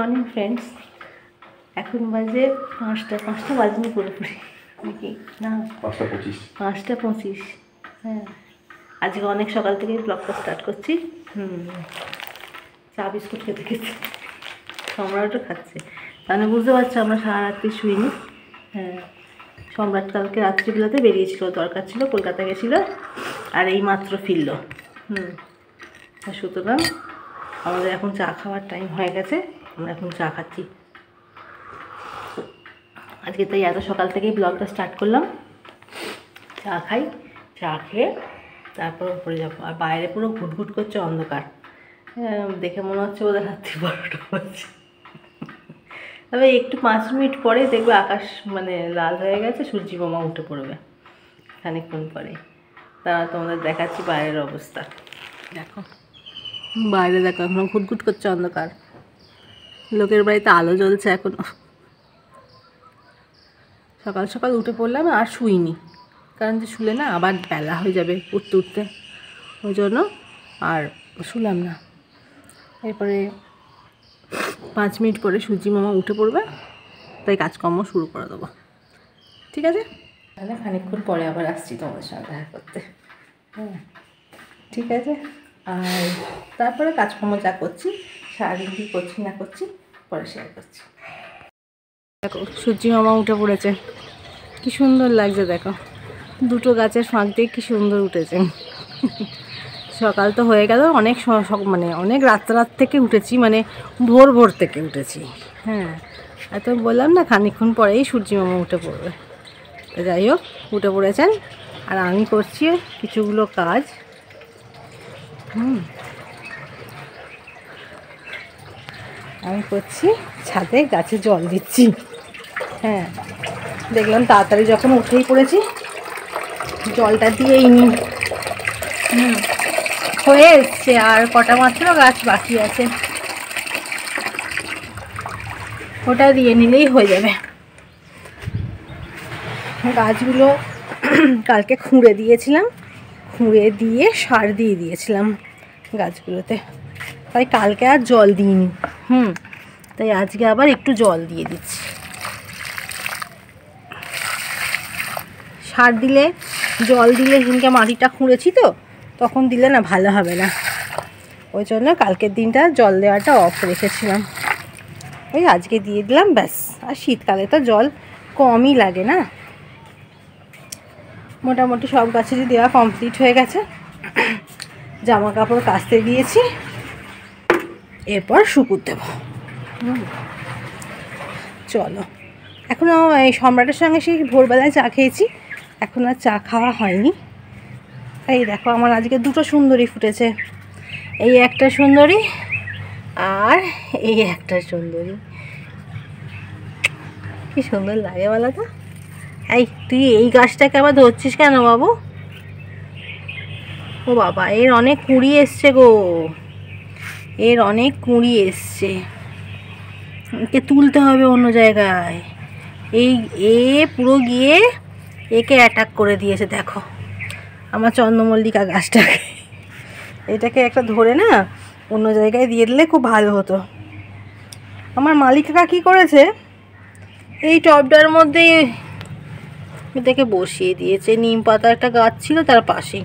Morning friends, এখন বাজে 5টা বাজেনি পুরোপুরি নাকি না 5:25। হ্যাঁ, আজকে অনেক সকাল থেকে ব্লগটা স্টার্ট করছি। চা বিস্কুট খেতে খেতে সম্রাটও খাচ্ছে, তাহলে বুঝতে পারছো আমরা সারা রাত্রি শুইনি। হ্যাঁ, সম্রাট কালকে রাত্রিবেলাতে বেরিয়েছিল, দরকার ছিল, কলকাতা গেছিলো, আর এই মাত্র ফিরল। সুতরাং আমাদের এখন চা খাওয়ার টাইম হয়ে গেছে, আমরা এখন চা খাচ্ছি। আজকে তাই এত সকাল থেকেই ব্লগটা স্টার্ট করলাম। চা খাই, চা খেয়ে তারপর উপরে যাবো। আর বাইরে পুরো ঘুটঘুট করছে অন্ধকার, দেখে মনে হচ্ছে ওদের রাত্রি 12টা বাজছে। তবে একটু 5 মিনিট পরে দেখবে আকাশ মানে লাল হয়ে গেছে, সূর্যি মামা উঠে পড়বে খানিকক্ষণ পরে। তারা তোমাদের দেখাচ্ছি বাইরের অবস্থা। দেখো বাইরে, দেখো এখনো ঘুটঘুট করছে অন্ধকার, লোকের বাড়িতে আলো জ্বলছে এখনো। সকাল সকাল উঠে পড়লাম, আর শুইনি, কারণ যে শুলে না আবার বেলা হয়ে যাবে উঠতে উঠতে, ওই জন্য আর শুলাম না। এরপরে 5 মিনিট পরে সূর্যি মামা উঠে পড়বে, তাই কাজকর্ম শুরু করে দেবো। ঠিক আছে, তাহলে খানিকক্ষণ পরে আবার আসছি তোমাদের সঙ্গে দেখা করতে। হ্যাঁ ঠিক আছে, আর তারপরে কাজকর্ম যা করছি সারাদিন কী করছি না করছি পরে শেয়ার করছি। দেখো সূর্যি মামা উঠে পড়েছে, কি সুন্দর লাগছে। দেখো দুটো গাছের ফাঁক দিয়ে কি সুন্দর উঠেছে। সকাল তো হয়ে গেল, অনেক মানে অনেক রাত থেকে উঠেছি, মানে ভোর থেকে উঠেছি। হ্যাঁ, আর তো বললাম না খানিকক্ষণ পরেই সূর্যি মামা উঠে পড়বে। তো যাই হোক উঠে পড়েছেন, আর আমি করছি কিছুগুলো কাজ। আমি করছি ছাদে গাছে জল দিচ্ছি। হ্যাঁ, দেখলাম তাড়াতাড়ি যখন উঠেই পড়েছি জলটা দিয়েই নি। হয়ে এসছে, আর কটা মাত্র গাছ বাকি আছে, ওটা দিয়ে নিলেই হয়ে যাবে। গাছগুলো কালকে খুঁড়ে দিয়েছিলাম, খুঁড়ে দিয়ে সার দিয়ে দিয়েছিলাম গাছগুলোতে, তাই কালকে আর জল দিইনি। তাই আজকে আবার একটু জল দিয়ে দিচ্ছি। সার দিলে, জল দিলে, হিমকে মাটিটা খুঁড়েছি তো, তখন দিলে না ভালো হবে না, ওই জন্য কালকের দিনটা জল দেওয়াটা অফ রেখেছিলাম। ওই আজকে দিয়ে দিলাম ব্যাস। আর শীতকালে তো জল কমই লাগে না। মোটামুটি সব গাছেরই দেওয়া কমপ্লিট হয়ে গেছে। জামা কাপড় কাচতে দিয়েছি, এরপর শুকুর দেব। চলো, এখনও এই সম্রাটের সঙ্গে সেই ভোরবেলায় চা খেয়েছি, এখন আর চা খাওয়া হয়নি। এই দেখো আমার আজকে দুটো সুন্দরী ফুটেছে, এই একটা সুন্দরী আর এই একটা সুন্দরী। কি সুন্দর লাগে বলো তো। এই তুই এই গাছটাকে আবার ধরছিস কেন বাবু? ও বাবা, এর অনেক কুঁড়ি এসছে গো, এর অনেক কুঁড়ি এসছে, একে তুলতে হবে অন্য জায়গায়। এই এ পুরো গিয়ে একে অ্যাটাক করে দিয়েছে। দেখো আমার চন্দ্রমল্লিকা গাছটাকে, এটাকে একটা ধরে না অন্য জায়গায় দিয়ে দিলে খুব ভালো হতো। আমার মালিকা কী করেছে, এই টবটার মধ্যে এটাকে বসিয়ে দিয়েছে। নিম পাতা একটা গাছ ছিল তার পাশেই,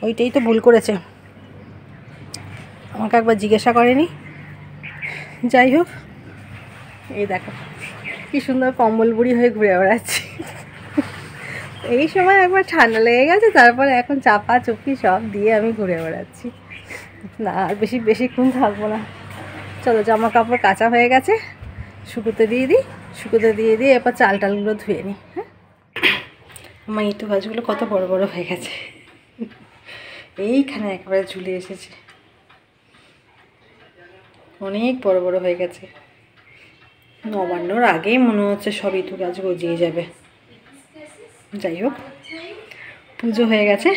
ওইটাই তো ভুল করেছে, আমাকে একবার জিজ্ঞাসা করেনি। যাই হোক, এই দেখো কি সুন্দর কম্বল বুড়ি হয়ে ঘুরে বেড়াচ্ছি। এই সময় একবার ঠান্ডা লেগে গেছে, তারপরে এখন চাপা চুপি সব দিয়ে আমি ঘুরে বেড়াচ্ছি। না আর বেশিক্ষণ থাকবো না। চলো, জামা কাপড় কাচা হয়ে গেছে, শুকোতে দিয়ে দিই। শুকোতে দিয়ে এরপর চাল টালগুলো ধুয়ে নিই। হ্যাঁ, আমার ইঁটো গাছগুলো কত বড় বড় হয়ে গেছে, এইখানে একেবারে ঝুলে এসেছে, অনেক বড় বড় হয়ে গেছে। নবান্নর আগেই মনে হচ্ছে সব ইঁটো গাছ গজিয়ে যাবে। যাই হোক, পুজো হয়ে গেছে,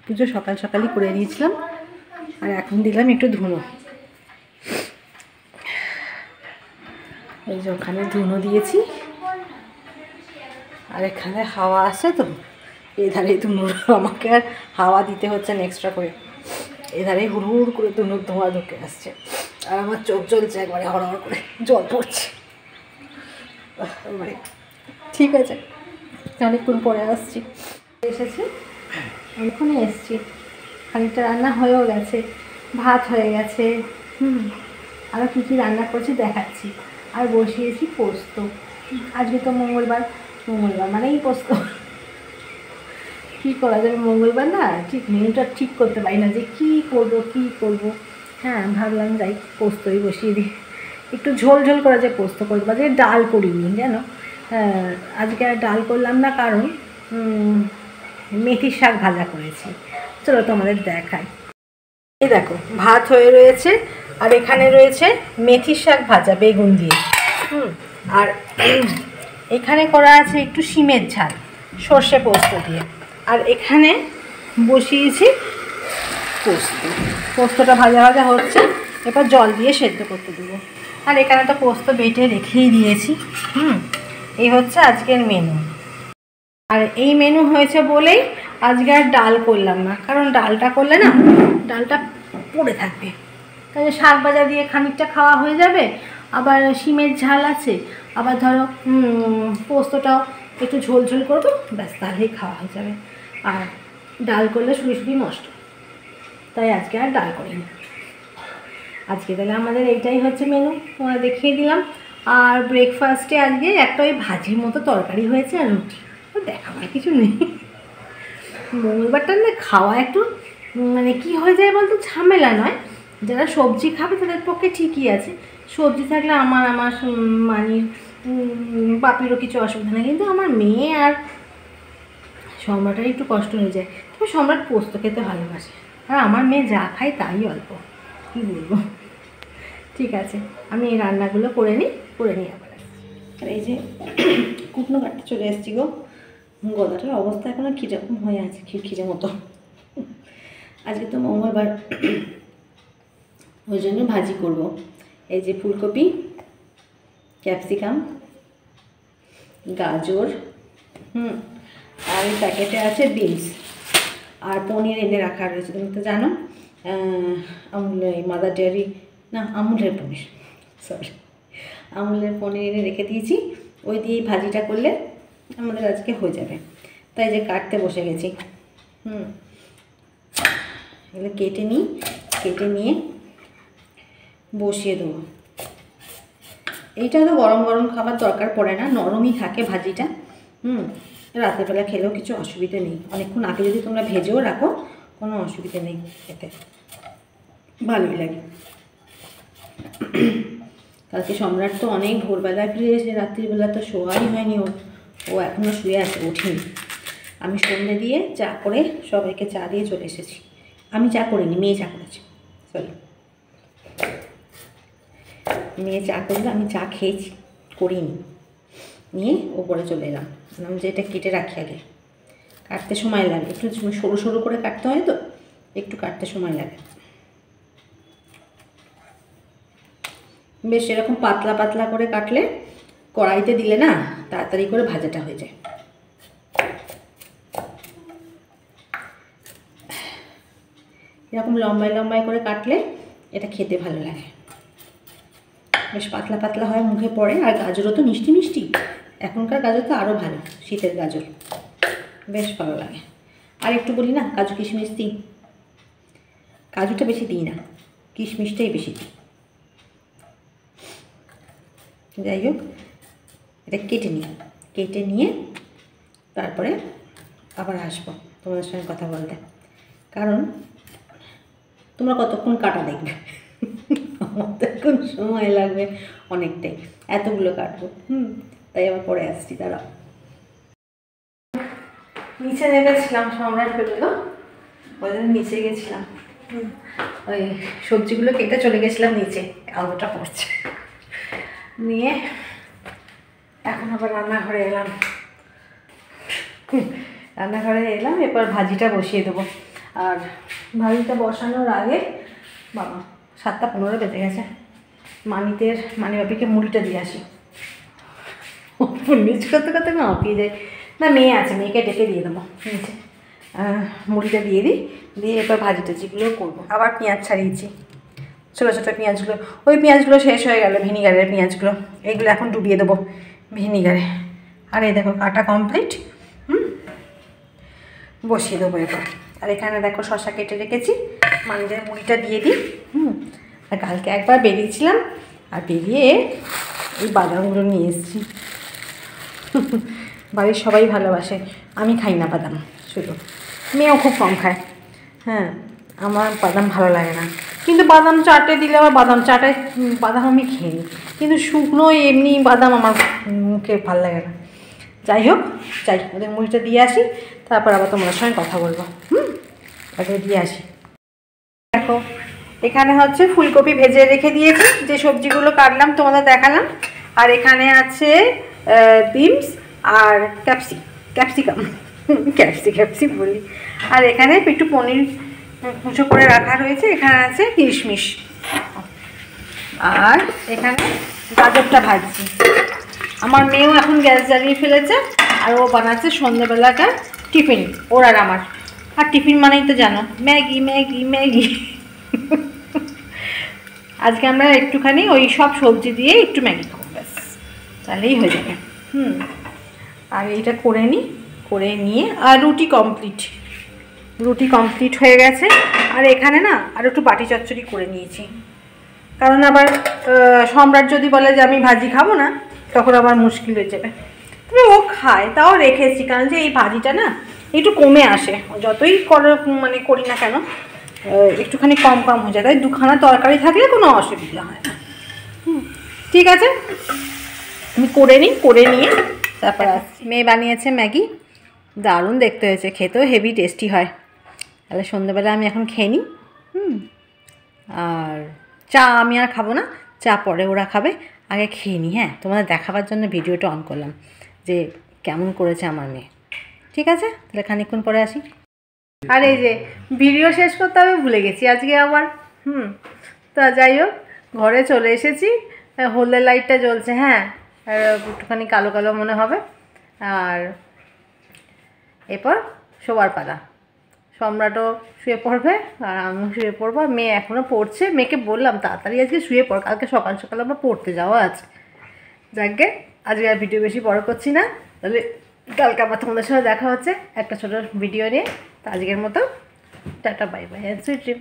পুজো সকাল সকালই করে নিয়েছিলাম, আর এখন দিলাম একটু ধুনো। এই যে ওখানে ধুনো দিয়েছি, আর এখানে হাওয়া আসছে তো, এধারে ধুনোর আমাকে আর হাওয়া দিতে হচ্ছে না এক্সট্রা করে, এধারে হুড় হুড় করে ধুনোর ধোঁয়া ঢুকে আসছে। আর আমার চোখ জ্বলছে একবারে, হড়হড় করে জল পড়ছে। ঠিক আছে, অনেকক্ষণ পরে আসছি, এসেছি অনেকক্ষণই এসছি, খানিকটা রান্না হয়েও গেছে, ভাত হয়ে গেছে, আরও কী কী রান্না করছি দেখাচ্ছি। আর বসিয়েছি পোস্ত, আজকে তো মঙ্গলবার মানেই পোস্ত। কী করা যাবে, মঙ্গলবার না, ঠিক মেনুটা ঠিক করতে পারি না যে কী করব। হ্যাঁ, ভাবলাম যাই পোস্তই বসিয়ে দিই, একটু ঝোল ঝোল করা যায় পোস্ত করে দেবো। আজকে ডাল করিনি জানো, আজকে আর ডাল করলাম না, কারণ মেথির শাক ভাজা করেছি। চলো তোমাদের দেখাই। এই দেখো ভাত হয়ে রয়েছে, আর এখানে রয়েছে মেথির শাক ভাজা বেগুন দিয়ে, আর এখানে করা আছে একটু শিমের ঝাল সর্ষে পোস্ত দিয়ে, আর এখানে বসিয়েছি পোস্তটা ভাজা হচ্ছে, এরপর জল দিয়ে সেদ্ধ করতে দেবো। আর এখানে তো পোস্ত বেটে রেখেই দিয়েছি। এই হচ্ছে আজকের মেনু। আর এই মেনু হয়েছে বলেই আজকে আর ডাল করলাম না, কারণ ডালটা করলে না ডালটা পড়ে থাকবে, তাহলে শাক ভাজা দিয়ে খানিকটা খাওয়া হয়ে যাবে, আবার শিমের ঝাল আছে, আবার ধরো পোস্তটাও একটু ঝোল ঝোল করবো, ব্যাস তাহলেই খাওয়া হয়ে যাবে। আর ডাল করলে শুধু নষ্ট, তাই আজকে আর ডাল করিনি। আজকে তাহলে আমাদের এইটাই হচ্ছে মেনু, তোমরা দেখিয়ে দিলাম। আর ব্রেকফাস্টে আজকে একটা ওই ভাজির মতো তরকারি হয়েছে আর রুটি, দেখাবার কিছু নেই। মঙ্গলবারটা না খাওয়া একটু মানে কি হয়ে যায় বলতো, ঝামেলা নয়, যারা সবজি খাবে তাদের পক্ষে ঠিকই আছে, সবজি থাকলে আমার মানির বাপিরও কিছু অসুবিধা নেই, কিন্তু আমার মেয়ে আর সম্রাটের একটু কষ্ট হয়ে যায়। তবে সম্রাট পোস্ত খেতে ভালোবাসে, আর আমার মেয়ে যা খায় তাই অল্প, কী বলবো। ঠিক আছে, আমি এই রান্নাগুলো করে নিই আবার। আর এই যে কুটনো কাটতে চলে এসেছি গো, গলাটার অবস্থা এখনও কীরকম হয়ে আছে, খিরখিরে মতো। আজকে তো মঙ্গলবার, ওই জন্য ভাজি করব। এই যে ফুলকপি, ক্যাপসিকাম, গাজর, আর এই প্যাকেটে আছে বিনস, আর পনির এনে রাখা রয়েছে। তুমি তো জানো আমুল, মাদার ডেয়ারি না, আমুলের পনির, সরি, আমুলের পনির এনে রেখে দিয়েছি, ওই দিয়েই ভাজিটা করলে আমাদের আজকে হয়ে যাবে। তাই যে কাটতে বসে গেছি। এগুলো কেটে নিয়ে বসিয়ে দেবো। এইটা তো গরম গরম খাবার দরকার পড়ে না, নরমই থাকে ভাজিটা। রাতের বেলা খেলেও কিছু অসুবিধে নেই, অনেকক্ষণ আগে যদি তোমরা ভেজেও রাখো কোনো অসুবিধে নেই, খেতে ভালোই লাগে। কালকে সম্রাট তো অনেক ভোরবেলায় ফিরে এসে, রাত্রিবেলা তো শোয়াই হয়নি, ও এখনও শুয়ে আছে, ওঠেনি। আমি সন্ধ্যে দিয়ে চা করে সবাইকে চা দিয়ে চলে এসেছি। আমি চা করিনি, মেয়ে চা করেছে, সরি, মেয়ে চা করলে আমি চা খেয়েছি, করিনি, নিয়ে ওপরে চলে এলাম। আমি যে এটা কেটে রাখি, আগে কাটতে সময় লাগে, একটু সরু সরু করে কাটতে হয় তো, একটু কাটতে সময় লাগে। বেশ এরকম পাতলা পাতলা করে কাটলে কড়াইতে দিলে না তাড়াতাড়ি করে ভাজাটা হয়ে যায়। এরকম লম্বাই লম্বাই করে কাটলে এটা খেতে ভালো লাগে, বেশ পাতলা পাতলা হয়, মুখে পড়ে। আর গাজরও তো মিষ্টি মিষ্টি, এখনকার গাজর তো আরও ভালো, শীতের গাজর, বেশ ভালো লাগে। আর একটু বলি না, কাজু কিশমিশ দিই, কাজুটা বেশি দিই না, কিশমিশটাই বেশি দিই। যাই হোক, এটা কেটে নিয়ে তারপরে আবার আসবো তোমাদের সঙ্গে কথা বলতে, কারণ তোমরা কতক্ষণ কাটা দেখবে, আমার তো এখন সময় লাগবে অনেকটাই, এতগুলো কাটবো। তাই আবার পরে আসছি, দাঁড়াও। নিচে নেমেছিলাম, সম্রাট বেরোলো, ওই জন্য নিচে গেছিলাম, ওই সবজিগুলো কেটে চলে গেছিলাম নিচে, আলোটা পড়ছে, নিয়ে এখন আবার রান্নাঘরে এলাম। এরপর ভাজিটা বসিয়ে দেবো। আর ভাজিটা বসানোর আগে বাবা 7:15 বেজে গেছে, মানিবাপিকে মুড়িটা দিয়ে আসি। নিচ করতে করতে আমি হাঁপিয়ে যাই। না, মেয়ে আছে, মেয়েকে ডেকে দিয়ে দেবো নিচে, মুড়িটা দিয়ে দিই, দিয়ে এরপর ভাজি টাজিগুলোও করবো। আবার পেঁয়াজ ছাড়িয়েছি, ছোটো ছোটো পেঁয়াজগুলো, ওই পেঁয়াজগুলো শেষ হয়ে গেল, ভিনিগারের পেঁয়াজগুলো। এইগুলো এখন ডুবিয়ে দেবো ভিনিগারে। আর এই দেখো কাটা কমপ্লিট, বসিয়ে দেবো এরপর। আর এখানে দেখো শশা কেটে রেখেছি, মাঞ্জের মুড়িটা দিয়ে দিই। আর কালকে একবার বেরিয়েছিলাম, আর বেরিয়ে এই বাদামগুলো নিয়ে এসেছি। বাড়ির সবাই ভালোবাসে, আমি খাই না বাদাম, শুধু মেয়েও খুব কম খায়। হ্যাঁ, আমার বাদাম ভালো লাগে না, কিন্তু বাদাম চাটে দিলে আবার বাদাম চাটে বাদাম আমি খেয়ে নিই, কিন্তু শুকনো এমনি বাদাম আমার মুখে ভালো লাগে না। যাই হোক, যাই ওদের মুড়িটা দিয়ে আসি, তারপর আবার তোমাদের সঙ্গে কথা বলবো। ওকে দিয়ে আসি। দেখো এখানে হচ্ছে ফুলকপি ভেজে রেখে দিয়েছি, যে সবজিগুলো কাটলাম তোমাদের দেখালাম। আর এখানে আছে বিনস আর ক্যাপসিকাম বলি। আর এখানে একটু পনির কুচো করে রাখা রয়েছে। এখানে আছে কিশমিশ, আর এখানে গাজরটা ভাজছি। আমার মেয়েও এখন গ্যাস জ্বালিয়ে ফেলেছে, আর ও বানাচ্ছে সন্ধ্যেবেলাটা টিফিন, ওর আর আমার। আর টিফিন মানেই তো জানো, ম্যাগি ম্যাগি ম্যাগি। আজকে আমরা একটুখানি ওই সব সবজি দিয়ে একটু ম্যাগি খাবো, ব্যাস, তাহলেই হয়ে যাবে। আর এইটা করে নিই, করে নিয়ে আর রুটি কমপ্লিট হয়ে গেছে। আর এখানে না আর একটু বাটি চচ্চড়ি করে নিয়েছি, কারণ আবার সম্রাট যদি বলে যে আমি ভাজি খাবো না, তখন আবার মুশকিল হয়ে যাবে। তবে ও খায়, তাও রেখেছি, কারণ যে এই ভাজিটা না একটু কমে আসে, যতই করি না কেন একটুখানি কম হয়ে যায়, তাই দুখানা তরকারি থাকলে কোনো অসুবিধা হয় না। ঠিক আছে, আমি করে নিই, করে নিয়ে তারপর মেয়ে বানিয়েছে ম্যাগি, দারুণ দেখতে হয়েছে, খেতেও হেভি টেস্টি হয়। তাহলে সন্ধ্যেবেলা আমি এখন খেয়ে নিই। আর চা আমি আর খাবো না, চা পরে ওরা খাবে, আগে খেয়ে নিই। হ্যাঁ, তোমাদের দেখাবার জন্য ভিডিওটা অন করলাম যে কেমন করেছে আমার মেয়ে। ঠিক আছে, তাহলে খানিকক্ষণ পরে আসি। আর এই যে ভিডিও শেষ করতে আমি ভুলে গেছি আজকে আবার। তা যাই হোক, ঘরে চলে এসেছি, হলদে লাইটটা জ্বলছে, হ্যাঁ, আর একটুখানি কালো কালো মনে হবে। আর এরপর শোবার পালা, সম্রাটও শুয়ে পড়বে, আর আমিও শুয়ে পড়বো। মেয়ে এখনও পড়ছে, মেয়েকে বললাম তাড়াতাড়ি আজকে শুয়ে পড়, কালকে সকাল সকাল আমরা পড়তে যাওয়া আছে। যাকে আজকে আর ভিডিও বেশি বড় করছি না, তাহলে কালকে আবার তোমাদের সাথে দেখা হচ্ছে একটা ছোটো ভিডিও নিয়ে। তো আজকের মতো tata, bye bye, sweet dream.